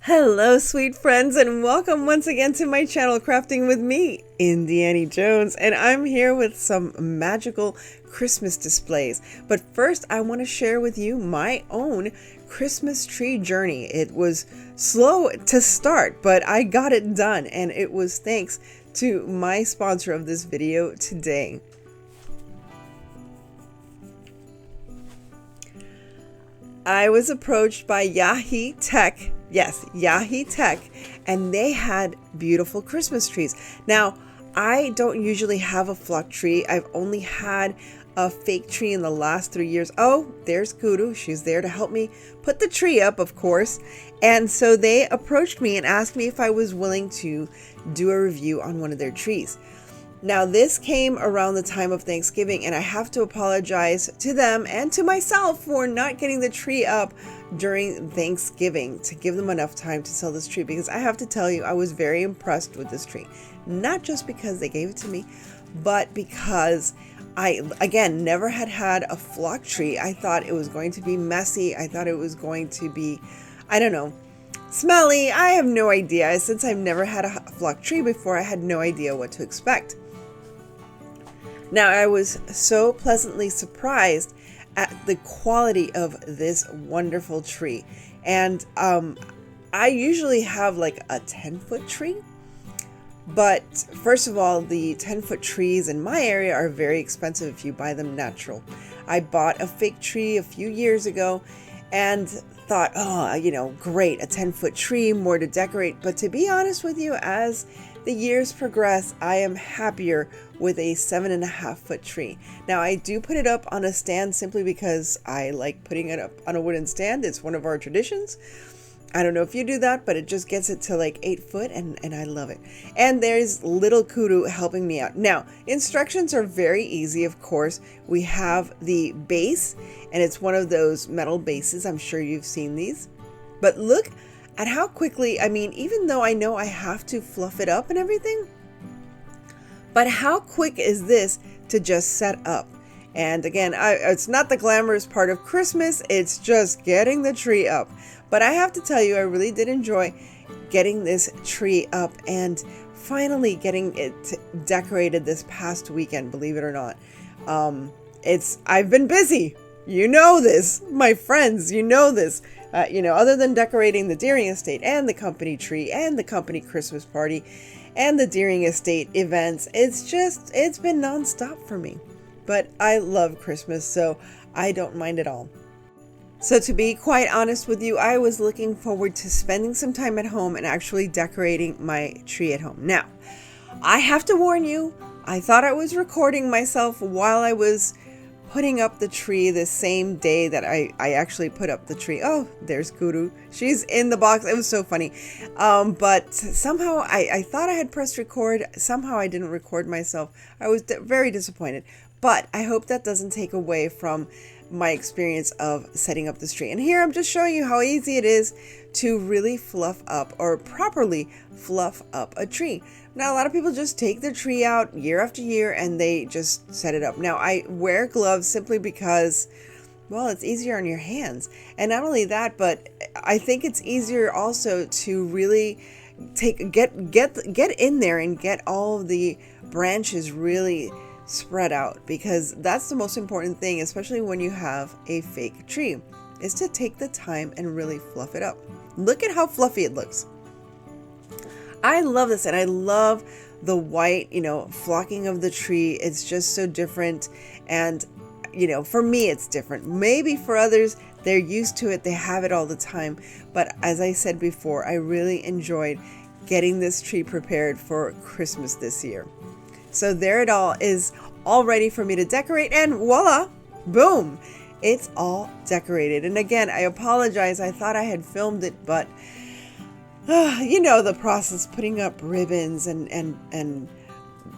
Hello, sweet friends, and welcome once again to my channel, Crafting with me, IndieAnnieJones, and I'm here with some magical Christmas displays. But first, I want to share with you my own Christmas tree journey. It was slow to start, but I got it done, and it was thanks to my sponsor of this video today. I was approached by Yaheetech. Yes, Yaheetech, and they had beautiful Christmas trees. Now, I don't usually have a flock tree. I've only had a fake tree in the last 3 years. Oh, there's Kudu. She's there to help me put the tree up, of course. And so they approached me and asked me if I was willing to do a review on one of their trees. Now, this came around the time of Thanksgiving, and I have to apologize to them and to myself for not getting the tree up during Thanksgiving to give them enough time to sell this tree, because I have to tell you, I was very impressed with this tree. Not just because they gave it to me, but because I, again, never had a flock tree. I thought it was going to be messy. I thought it was going to be, I don't know, smelly. I have no idea. Since I've never had a flock tree before, I had no idea what to expect. Now, I was so pleasantly surprised at the quality of this wonderful tree. And I usually have like a 10-foot tree. But first of all, the 10-foot trees in my area are very expensive if you buy them natural. I bought a fake tree a few years ago and thought, oh, you know, great, a 10-foot tree, more to decorate. But to be honest with you, as the years progress, I am happier with a 7.5-foot tree. Now, I do put it up on a stand simply because I like putting it up on a wooden stand. It's one of our traditions. I don't know if you do that, but it just gets it to like 8 foot, and I love it. And there's little Kudu helping me out. Now, instructions are very easy, of course. We have the base, and it's one of those metal bases. I'm sure you've seen these. But look at how quickly, I mean, even though I know I have to fluff it up and everything, but how quick is this to just set up? And again, it's not the glamorous part of Christmas, it's just getting the tree up. But I have to tell you, I really did enjoy getting this tree up and finally getting it decorated this past weekend, believe it or not. I've been busy. You know this, my friends, you know this. Other than decorating the Deering Estate and the company tree and the company Christmas party and the Deering Estate events, it's been nonstop for me. But I love Christmas, so I don't mind at all. So to be quite honest with you, I was looking forward to spending some time at home and actually decorating my tree at home. Now, I have to warn you, I thought I was recording myself while I was putting up the tree the same day that I actually put up the tree. Oh, there's Kudu. She's in the box. It was so funny. But somehow I thought I had pressed record. Somehow I didn't record myself. I was very disappointed. But I hope that doesn't take away from my experience of setting up this tree. And here I'm just showing you how easy it is to really fluff up or properly fluff up a tree. Now, a lot of people just take their tree out year after year and they just set it up. Now, I wear gloves simply because, well, it's easier on your hands. And not only that, but I think it's easier also to really get in there and get all of the branches really spread out, because that's the most important thing, especially when you have a fake tree, is to take the time and really fluff it up. Look at how fluffy it looks. I love this, and I love the white, flocking of the tree. It's just so different, and for me it's different. Maybe for others, they're used to it, they have it all the time. But as I said before, I really enjoyed getting this tree prepared for Christmas this year. So there it all is, all ready for me to decorate, and voila, boom, it's all decorated. And again, I apologize, I thought I had filmed it, but the process, putting up ribbons and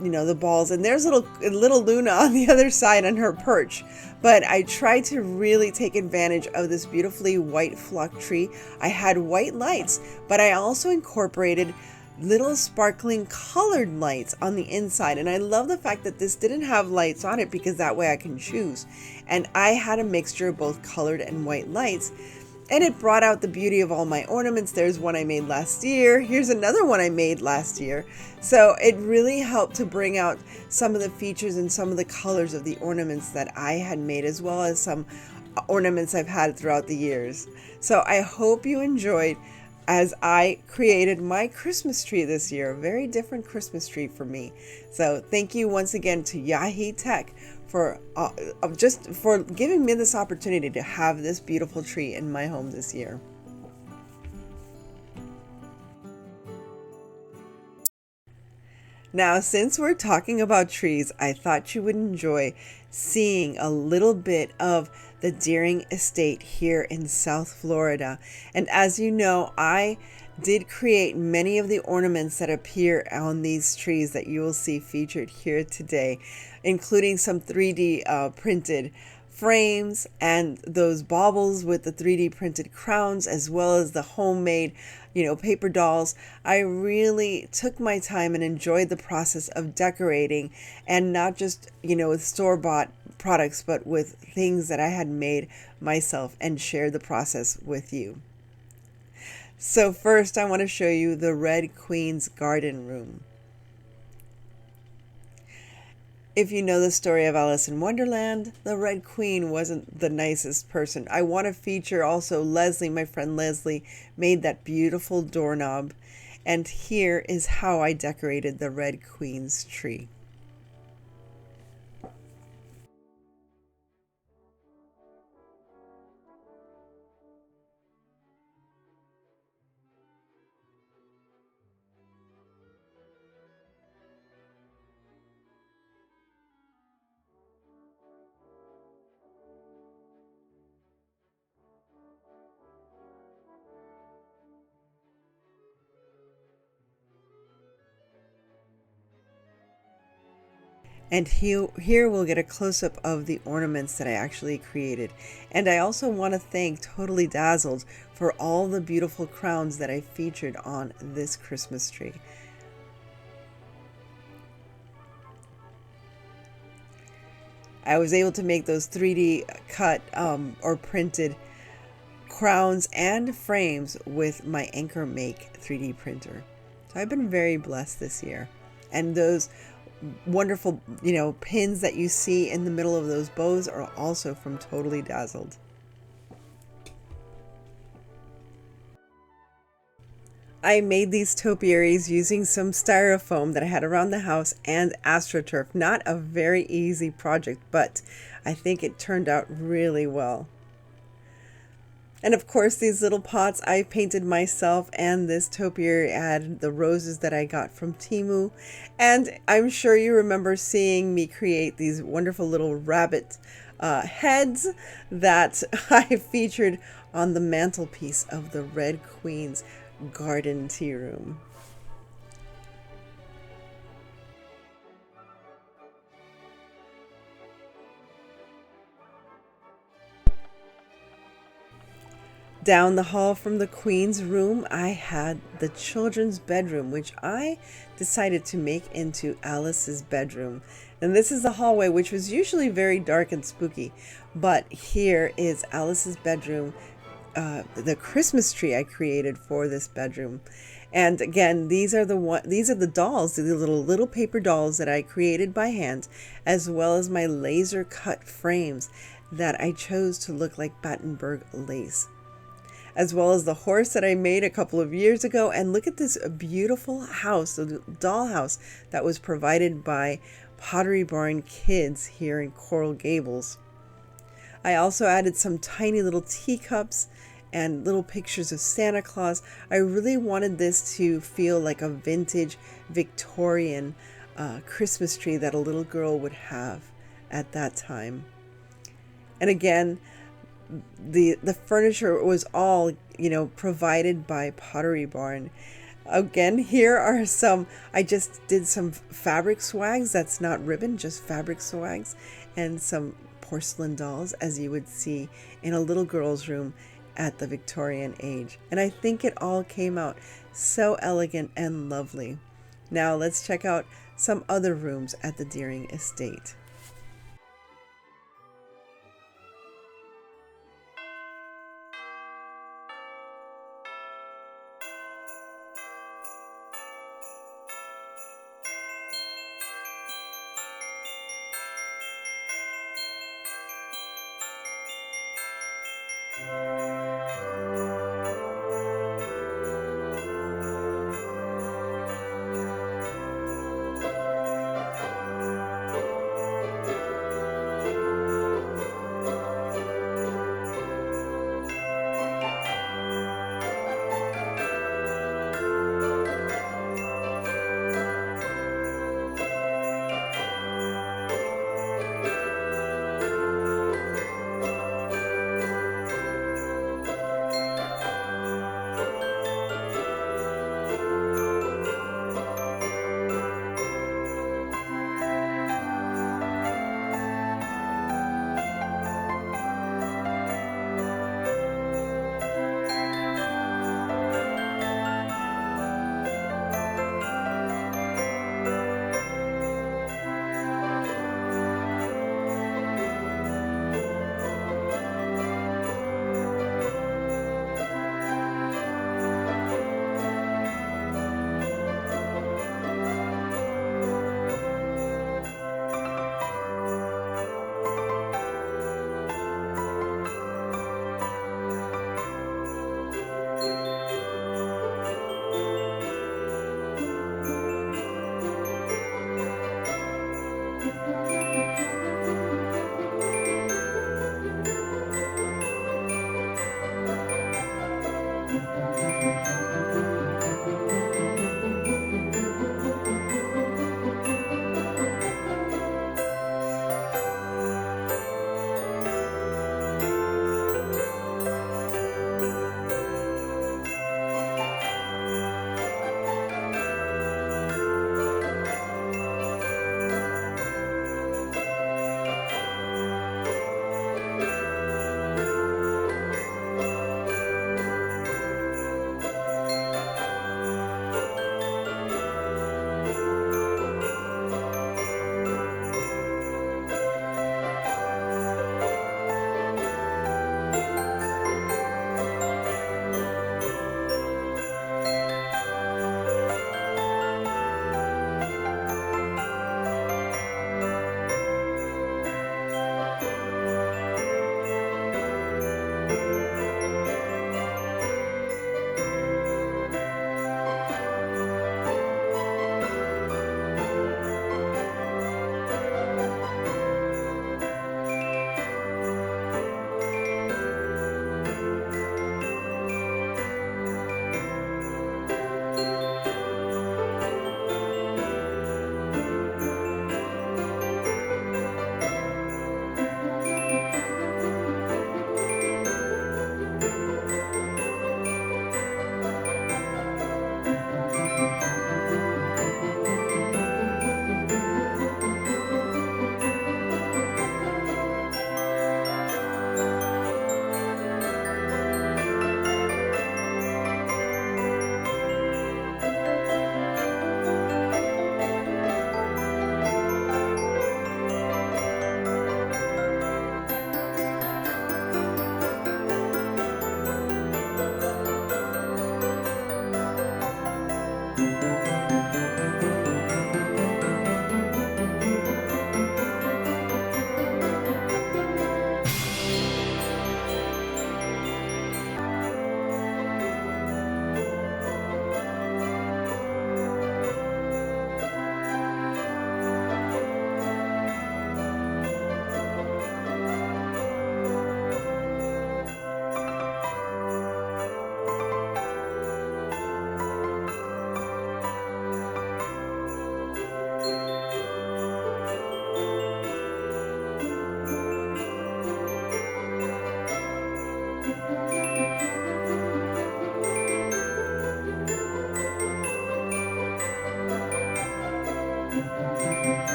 the balls, and there's little Luna on the other side on her perch. But I tried to really take advantage of this beautifully white flock tree. I had white lights, but I also incorporated little sparkling colored lights on the inside. And I love the fact that this didn't have lights on it, because that way I can choose. And I had a mixture of both colored and white lights. And it brought out the beauty of all my ornaments. There's one I made last year. Here's another one I made last year. So it really helped to bring out some of the features and some of the colors of the ornaments that I had made, as well as some ornaments I've had throughout the years. So I hope you enjoyed as I created my Christmas tree this year. A very different Christmas tree for me. So thank you once again to Yaheetech for just for giving me this opportunity to have this beautiful tree in my home this year. Now, since we're talking about trees, I thought you would enjoy seeing a little bit of the Deering Estate here in South Florida. And as you know, I did create many of the ornaments that appear on these trees that you will see featured here today, including some 3D printed frames and those baubles with the 3D printed crowns, as well as the homemade, paper dolls. I really took my time and enjoyed the process of decorating, and not just, with store-bought products, but with things that I had made myself, and shared the process with you. So first, I want to show you the Red Queen's garden room. If you know the story of Alice in Wonderland, the Red Queen wasn't the nicest person. I want to feature also Leslie, my friend Leslie, made that beautiful doorknob. And here is how I decorated the Red Queen's tree. And here we'll get a close-up of the ornaments that I actually created. And I also want to thank Totally Dazzled for all the beautiful crowns that I featured on this Christmas tree. I was able to make those 3D cut or printed crowns and frames with my Anchor Make 3D printer. So I've been very blessed this year. And those wonderful, pins that you see in the middle of those bows are also from Totally Dazzled. I made these topiaries using some styrofoam that I had around the house and AstroTurf. Not a very easy project, but I think it turned out really well. And of course, these little pots I painted myself, and this topiary had the roses that I got from Temu. And I'm sure you remember seeing me create these wonderful little rabbit heads that I featured on the mantelpiece of the Red Queen's garden tea room. Down the hall from the Queen's room, I had the children's bedroom, which I decided to make into Alice's bedroom. And this is the hallway, which was usually very dark and spooky. But here is Alice's bedroom, the Christmas tree I created for this bedroom. And again, these are the dolls, the little paper dolls that I created by hand, as well as my laser cut frames that I chose to look like Battenberg lace, as well as the horse that I made a couple of years ago. And look at this beautiful house, the dollhouse that was provided by Pottery Barn Kids here in Coral Gables. I also added some tiny little teacups and little pictures of Santa Claus. I really wanted this to feel like a vintage Victorian Christmas tree that a little girl would have at that time. And again, the furniture was all, provided by Pottery Barn. Again, here are I just did some fabric swags. That's not ribbon, just fabric swags, and some porcelain dolls, as you would see in a little girl's room at the Victorian age. And I think it all came out so elegant and lovely. Now let's check out some other rooms at the Deering Estate.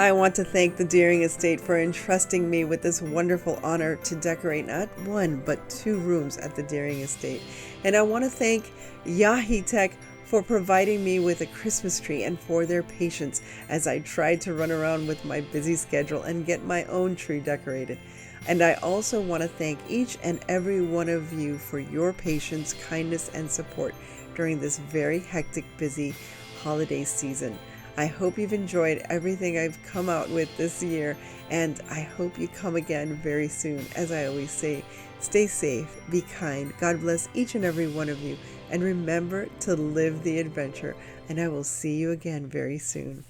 I want to thank the Deering Estate for entrusting me with this wonderful honor to decorate not one, but 2 rooms at the Deering Estate. And I want to thank Yaheetech for providing me with a Christmas tree and for their patience as I tried to run around with my busy schedule and get my own tree decorated. And I also want to thank each and every one of you for your patience, kindness, and support during this very hectic, busy holiday season. I hope you've enjoyed everything I've come out with this year, and I hope you come again very soon. As I always say, stay safe, be kind, God bless each and every one of you, and remember to live the adventure, and I will see you again very soon.